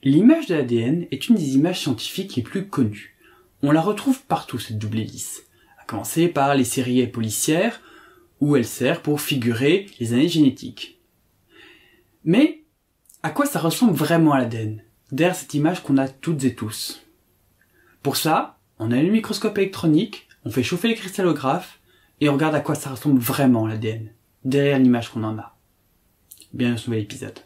L'image de l'ADN est une des images scientifiques les plus connues. On la retrouve partout, cette double hélice, à commencer par les séries policières, où elle sert pour figurer les analyses génétiques. Mais, à quoi ça ressemble vraiment à l'ADN, derrière cette image qu'on a toutes et tous? Pour ça, on a le microscope électronique, on fait chauffer les cristallographes, et on regarde à quoi ça ressemble vraiment à l'ADN, derrière l'image qu'on en a. Bienvenue dans ce nouvel épisode.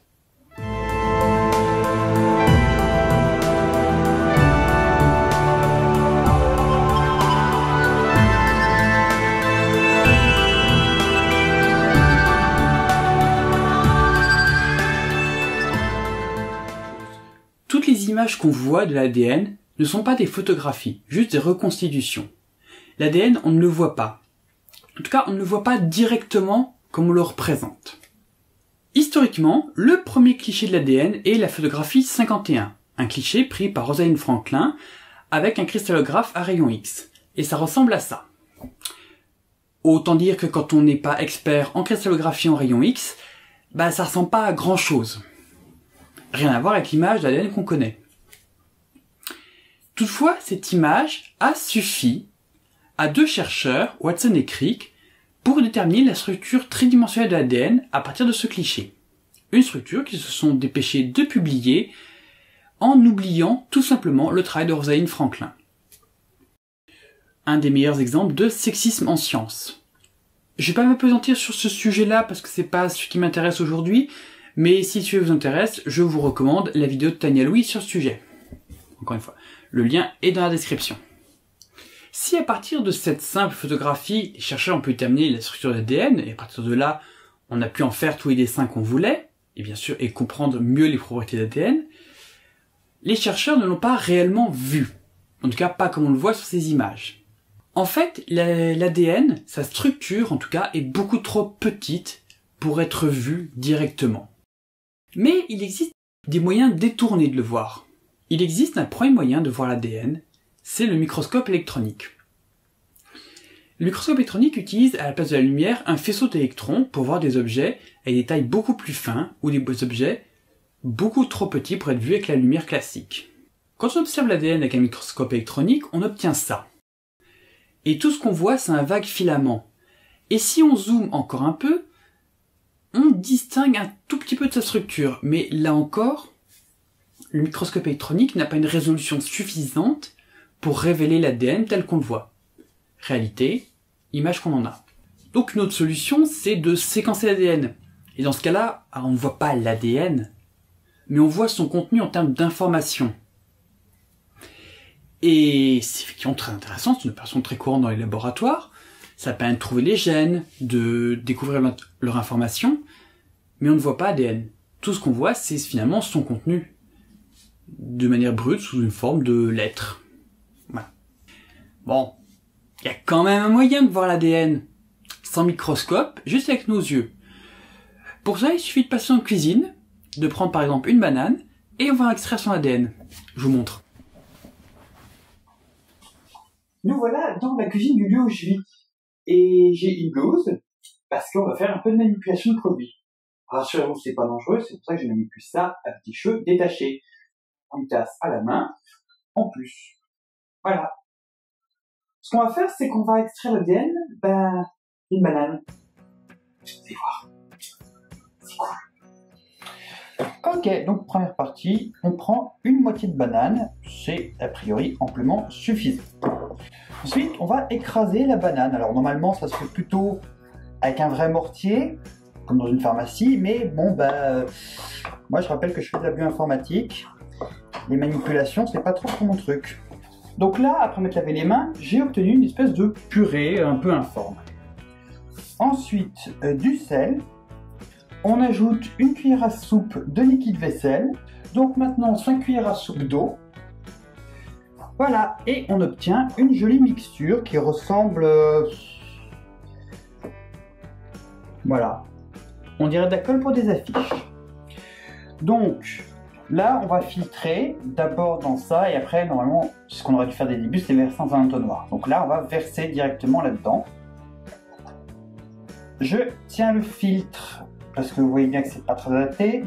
Toutes les images qu'on voit de l'ADN ne sont pas des photographies, juste des reconstitutions. L'ADN, on ne le voit pas. En tout cas, on ne le voit pas directement comme on le représente. Historiquement, le premier cliché de l'ADN est la photographie 51, un cliché pris par Rosalind Franklin avec un cristallographe à rayon X. Et ça ressemble à ça. Autant dire que quand on n'est pas expert en cristallographie en rayon X, ça ressemble pas à grand chose. Rien à voir avec l'image d'ADN qu'on connaît. Toutefois, cette image a suffi à deux chercheurs, Watson et Crick, pour déterminer la structure tridimensionnelle de l'ADN à partir de ce cliché. Une structure qu'ils se sont dépêchés de publier en oubliant tout simplement le travail de Rosalind Franklin. Un des meilleurs exemples de sexisme en sciences. Je vais pas m'appesantir sur ce sujet-là parce que c'est pas ce qui m'intéresse aujourd'hui, mais si ce sujet vous intéresse, je vous recommande la vidéo de Tania Louis sur ce sujet. Encore une fois, le lien est dans la description. Si à partir de cette simple photographie, les chercheurs ont pu déterminer la structure de l'ADN, et à partir de là, on a pu en faire tous les dessins qu'on voulait, et bien sûr, et comprendre mieux les propriétés de l'ADN, les chercheurs ne l'ont pas réellement vu. En tout cas, pas comme on le voit sur ces images. En fait, l'ADN, sa structure, en tout cas, est beaucoup trop petite pour être vue directement. Mais il existe des moyens détournés de le voir. Il existe un premier moyen de voir l'ADN, c'est le microscope électronique. Le microscope électronique utilise à la place de la lumière un faisceau d'électrons pour voir des objets avec des tailles beaucoup plus fins ou des objets beaucoup trop petits pour être vus avec la lumière classique. Quand on observe l'ADN avec un microscope électronique, on obtient ça. Et tout ce qu'on voit, c'est un vague filament. Et si on zoome encore un peu, on distingue un tout petit peu de sa structure, mais là encore, le microscope électronique n'a pas une résolution suffisante pour révéler l'ADN tel qu'on le voit. Réalité, image qu'on en a. Donc une autre solution, c'est de séquencer l'ADN. Et dans ce cas-là, on ne voit pas l'ADN, mais on voit son contenu en termes d'information. Et c'est effectivement très intéressant, c'est une opération très courante dans les laboratoires. Ça permet de trouver les gènes, de découvrir leur information, mais on ne voit pas ADN. Tout ce qu'on voit, c'est finalement son contenu, de manière brute, sous une forme de lettres. Voilà. Bon, il y a quand même un moyen de voir l'ADN, sans microscope, juste avec nos yeux. Pour ça, il suffit de passer en cuisine, de prendre par exemple une banane, et on va extraire son ADN. Je vous montre. Nous voilà dans la cuisine du lieu où je vis. Et j'ai une blouse, parce qu'on va faire un peu de manipulation de produits. Rassurez-vous, c'est pas dangereux, c'est pour ça que je manipule ça avec des cheveux détachés. Une tasse à la main, en plus. Voilà. Ce qu'on va faire, c'est qu'on va extraire l'ADN, d'une banane. Vous allez voir. C'est cool. Ok, donc première partie, on prend une moitié de banane, c'est a priori amplement suffisant. Ensuite, on va écraser la banane. Alors normalement, ça se fait plutôt avec un vrai mortier, comme dans une pharmacie, mais bon, moi je rappelle que je fais de la bioinformatique. Les manipulations, c'est pas trop mon truc. Donc là, après m'être lavé les mains, j'ai obtenu une espèce de purée un peu informe. Ensuite, du sel. On ajoute une cuillère à soupe de liquide vaisselle. Donc maintenant, 5 cuillères à soupe d'eau. Voilà, et on obtient une jolie mixture qui ressemble... Voilà. On dirait de la colle pour des affiches. Donc... là, on va filtrer d'abord dans ça et après, normalement, ce qu'on aurait dû faire dès le début, c'est verser dans un entonnoir. Donc là, on va verser directement là-dedans. Je tiens le filtre parce que vous voyez bien que c'est pas très adapté.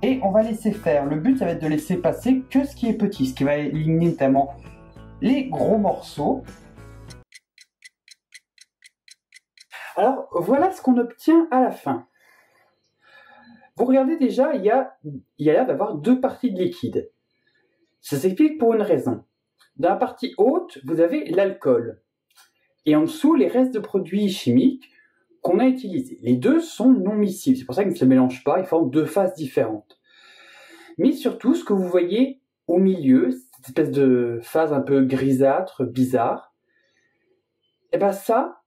Et on va laisser faire. Le but, ça va être de laisser passer que ce qui est petit, ce qui va éliminer notamment les gros morceaux. Alors, voilà ce qu'on obtient à la fin. Vous regardez déjà, il y a l'air d'avoir deux parties de liquide. Ça s'explique pour une raison. Dans la partie haute, vous avez l'alcool. Et en dessous, les restes de produits chimiques qu'on a utilisés. Les deux sont non miscibles. C'est pour ça qu'ils ne se mélangent pas, ils forment deux phases différentes. Mais surtout, ce que vous voyez au milieu, cette espèce de phase un peu grisâtre, bizarre, et ben ça,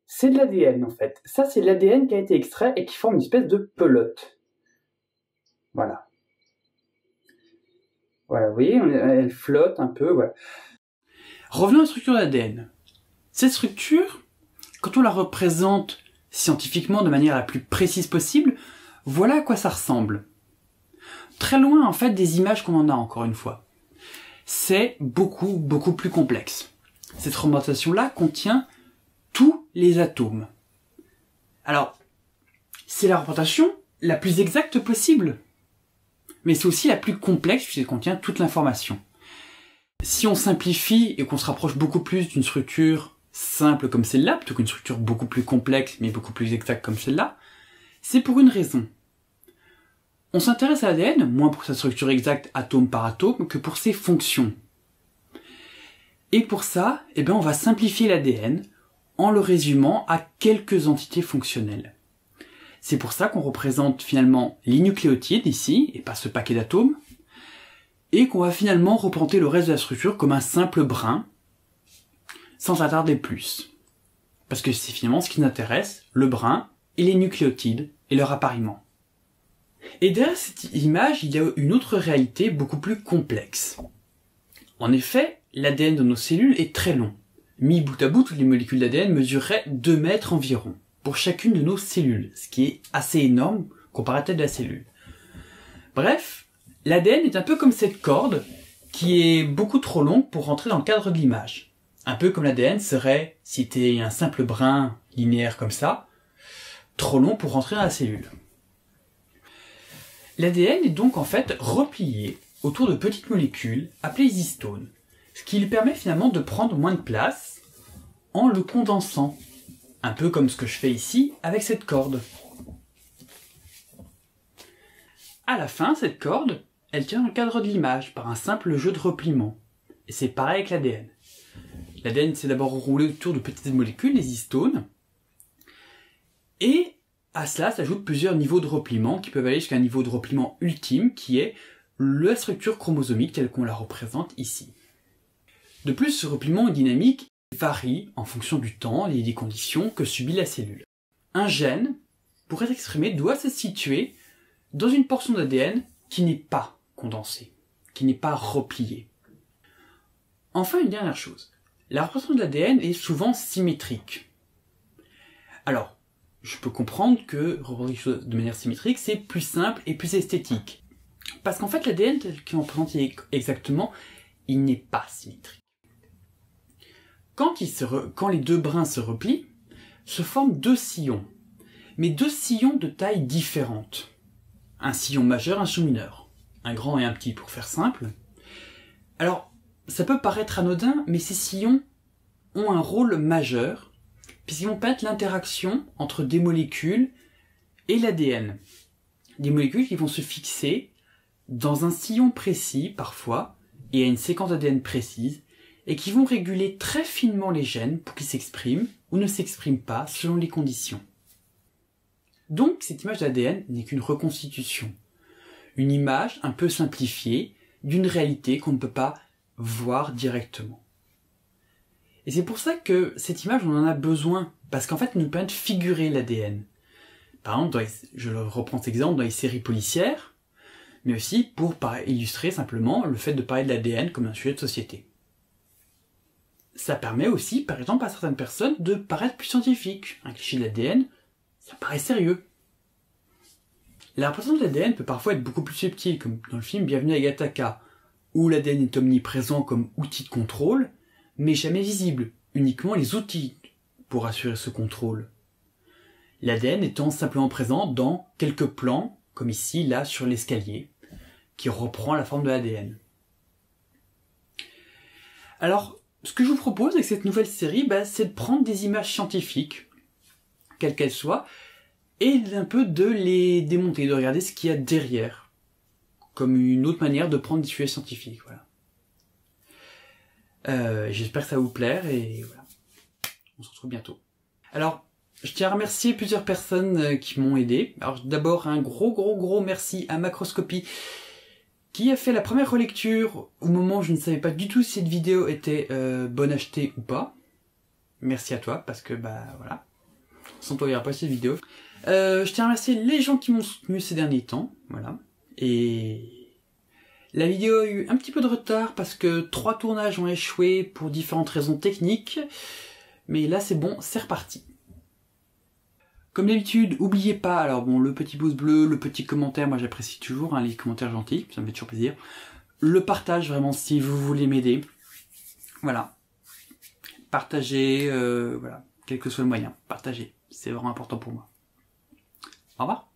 c'est de l'ADN en fait. Ça, c'est de l'ADN qui a été extrait et qui forme une espèce de pelote. Voilà. Voilà, vous voyez, elle flotte un peu, voilà. Revenons à la structure de l'ADN. Cette structure, quand on la représente scientifiquement de manière la plus précise possible, voilà à quoi ça ressemble. Très loin, en fait, des images qu'on en a, encore une fois. C'est beaucoup plus complexe. Cette représentation-là contient tous les atomes. Alors, c'est la représentation la plus exacte possible. Mais c'est aussi la plus complexe puisqu'elle contient toute l'information. Si on simplifie et qu'on se rapproche beaucoup plus d'une structure simple comme celle-là, plutôt qu'une structure beaucoup plus complexe mais beaucoup plus exacte comme celle-là, c'est pour une raison. On s'intéresse à l'ADN, moins pour sa structure exacte atome par atome, que pour ses fonctions. Et pour ça, on va simplifier l'ADN en le résumant à quelques entités fonctionnelles. C'est pour ça qu'on représente finalement les nucléotides ici, et pas ce paquet d'atomes, et qu'on va finalement représenter le reste de la structure comme un simple brin, sans attarder plus. Parce que c'est finalement ce qui nous intéresse, le brin et les nucléotides et leur appariement. Et derrière cette image, il y a une autre réalité beaucoup plus complexe. En effet, l'ADN de nos cellules est très long. Mis bout à bout, toutes les molécules d'ADN mesureraient 2 mètres environ, pour chacune de nos cellules, ce qui est assez énorme comparé à la taille de la cellule. Bref, l'ADN est un peu comme cette corde, qui est beaucoup trop longue pour rentrer dans le cadre de l'image. Un peu comme l'ADN serait, si c'était un simple brin linéaire comme ça, trop long pour rentrer dans la cellule. L'ADN est donc en fait replié autour de petites molécules appelées histones, ce qui lui permet finalement de prendre moins de place en le condensant, un peu comme ce que je fais ici avec cette corde. À la fin, cette corde, elle tient dans le cadre de l'image par un simple jeu de repliement. Et c'est pareil avec l'ADN. L'ADN s'est d'abord roulé autour de petites molécules, les histones, et à cela s'ajoutent plusieurs niveaux de repliement qui peuvent aller jusqu'à un niveau de repliement ultime qui est la structure chromosomique telle qu'on la représente ici. De plus, ce repliement dynamique varie en fonction du temps et des conditions que subit la cellule. Un gène, pour être exprimé, doit se situer dans une portion d'ADN qui n'est pas condensée, qui n'est pas repliée. Enfin, une dernière chose. La représentation de l'ADN est souvent symétrique. Alors, je peux comprendre que représenter les choses de manière symétrique, c'est plus simple et plus esthétique. Parce qu'en fait, l'ADN, tel qu'il est représenté exactement, il n'est pas symétrique. Quand les deux brins se replient, se forment 2 sillons. Mais 2 sillons de taille différente. Un sillon majeur, un sillon mineur. Un grand et un petit, pour faire simple. Alors, ça peut paraître anodin, mais ces sillons ont un rôle majeur, puisqu'ils vont permettre l'interaction entre des molécules et l'ADN. Des molécules qui vont se fixer dans un sillon précis, parfois, et à une séquence d'ADN précise, et qui vont réguler très finement les gènes pour qu'ils s'expriment ou ne s'expriment pas selon les conditions. Donc, cette image d'ADN n'est qu'une reconstitution. Une image un peu simplifiée d'une réalité qu'on ne peut pas voir directement. Et c'est pour ça que cette image, on en a besoin, parce qu'en fait, elle nous permet de figurer l'ADN. Par exemple, je reprends cet exemple dans les séries policières, mais aussi pour illustrer simplement le fait de parler de l'ADN comme un sujet de société. Ça permet aussi, par exemple, à certaines personnes de paraître plus scientifiques. Un cliché de l'ADN, ça paraît sérieux. La représentation de l'ADN peut parfois être beaucoup plus subtile, comme dans le film Bienvenue à Gattaca, où l'ADN est omniprésent comme outil de contrôle, mais jamais visible, uniquement les outils pour assurer ce contrôle. L'ADN étant simplement présent dans quelques plans, comme ici, là, sur l'escalier, qui reprend la forme de l'ADN. Alors, ce que je vous propose avec cette nouvelle série, c'est de prendre des images scientifiques, quelles qu'elles soient, et un peu de les démonter, de regarder ce qu'il y a derrière, comme une autre manière de prendre des sujets scientifiques, voilà. J'espère que ça va vous plaire, et voilà. On se retrouve bientôt. Alors, je tiens à remercier plusieurs personnes qui m'ont aidé. Alors d'abord, un gros merci à Macroscopie, qui a fait la première relecture au moment où je ne savais pas du tout si cette vidéo était bonne à acheter ou pas. Merci à toi, parce que voilà. Sans toi, il n'y aura pas cette vidéo. Je tiens à remercier les gens qui m'ont soutenu ces derniers temps, voilà. Et la vidéo a eu un petit peu de retard parce que 3 tournages ont échoué pour différentes raisons techniques. Mais là c'est bon, c'est reparti. Comme d'habitude, n'oubliez pas, alors bon, le petit pouce bleu, le petit commentaire, moi j'apprécie toujours, les commentaires gentils, ça me fait toujours plaisir. Le partage, vraiment, si vous voulez m'aider. Voilà. Partagez, voilà, quel que soit le moyen, partagez. C'est vraiment important pour moi. Au revoir.